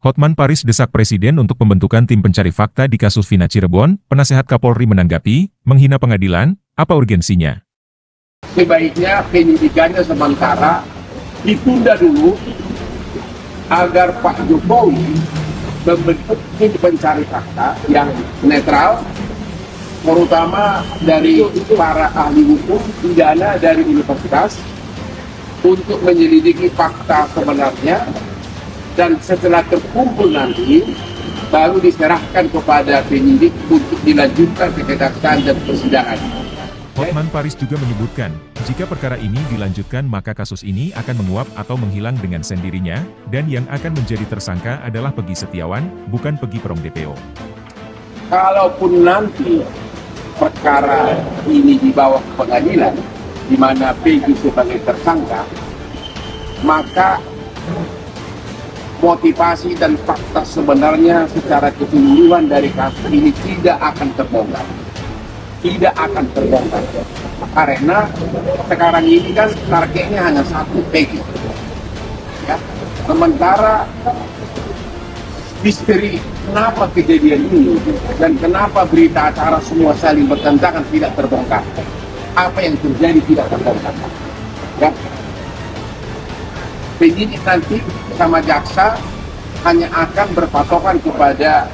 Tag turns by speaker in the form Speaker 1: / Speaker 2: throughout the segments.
Speaker 1: Hotman Paris desak Presiden untuk pembentukan tim pencari fakta di kasus Vina Cirebon. Penasehat Kapolri menanggapi, menghina pengadilan, apa urgensinya?
Speaker 2: Sebaiknya penyidikannya sementara ditunda dulu agar Pak Jokowi membentuk tim pencari fakta yang netral, terutama dari para ahli hukum pidana dari universitas untuk menyelidiki fakta sebenarnya, dan setelah terkumpul nanti baru diserahkan kepada penyidik untuk dilanjutkan ke kejaksaan dan persidangan.
Speaker 1: Hotman Paris juga menyebutkan, jika perkara ini dilanjutkan maka kasus ini akan menguap atau menghilang dengan sendirinya, dan yang akan menjadi tersangka adalah Peggy Setiawan, bukan Peggy Perong DPO.
Speaker 2: Kalaupun nanti perkara ini dibawa ke pengadilan, di mana Peggy sebagai tersangka, maka motivasi dan fakta sebenarnya secara keseluruhan dari kasus ini tidak akan terbongkar. Tidak akan terbongkar. Karena sekarang ini kan targetnya hanya satu, Peggy. Ya. Sementara misteri kenapa kejadian ini dan kenapa berita acara semua saling bertentangan tidak terbongkar. Apa yang terjadi tidak terbongkar. Ya. Penyidik nanti sama jaksa hanya akan berpatokan kepada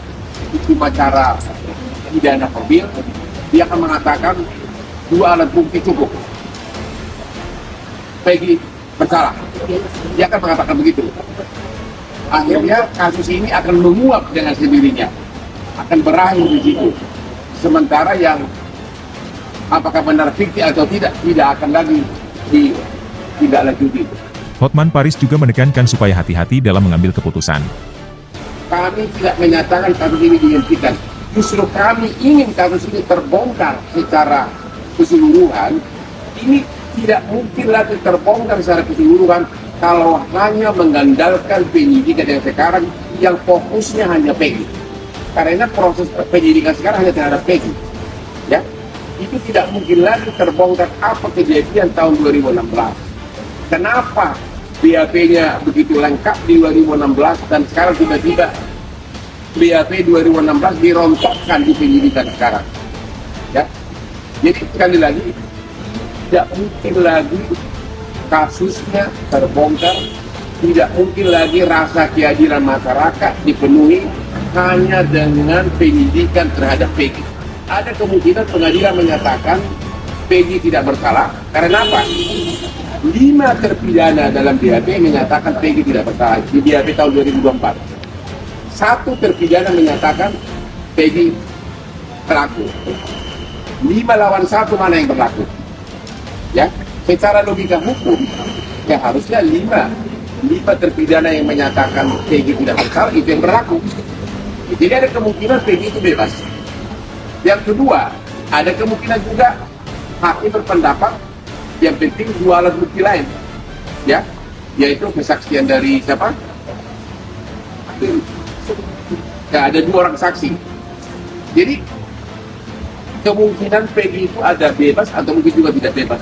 Speaker 2: hukum acara pidana mobil. Dia akan mengatakan dua alat bukti cukup, Peggy bersalah. Dia akan mengatakan begitu. Akhirnya kasus ini akan menguap dengan sendirinya, akan berakhir di situ. Sementara yang apakah benar fiktif atau tidak akan lagi ditindaklanjuti.
Speaker 1: Hotman Paris juga menekankan supaya hati-hati dalam mengambil keputusan.
Speaker 2: Kami tidak menyatakan kasus ini dihentikan. Justru kami ingin kasus ini terbongkar secara keseluruhan. Ini tidak mungkin lagi terbongkar secara keseluruhan kalau hanya mengandalkan penyidikan yang sekarang yang fokusnya hanya Peggy. Karena proses penyidikan sekarang hanya terhadap Peggy. Ya, itu tidak mungkin lagi terbongkar apa kejadian tahun 2016. Kenapa BAP-nya begitu lengkap di 2016 dan sekarang tiba-tiba BAP 2016 dirontokkan di penyidikan sekarang? Ya, jadi sekali lagi tidak mungkin lagi kasusnya terbongkar, tidak mungkin lagi rasa keadilan masyarakat dipenuhi hanya dengan penyidikan terhadap Peggy. Ada kemungkinan pengadilan menyatakan Peggy tidak bersalah. Karena apa? 5 terpidana dalam BAP menyatakan Peggy tidak bersalah di BAP tahun 2024. 1 terpidana menyatakan Peggy berlaku. 5 lawan 1 mana yang berlaku? Ya, secara logika hukum ya harusnya 5 terpidana yang menyatakan Peggy tidak bersalah itu yang berlaku. Jadi ada kemungkinan Peggy itu bebas. Yang kedua, ada kemungkinan juga hakim berpendapat yang penting 2 alat bukti lain, ya, yaitu kesaksian dari siapa? Ya, ada 2 orang saksi. Jadi kemungkinan Peggy itu ada bebas atau mungkin juga tidak bebas.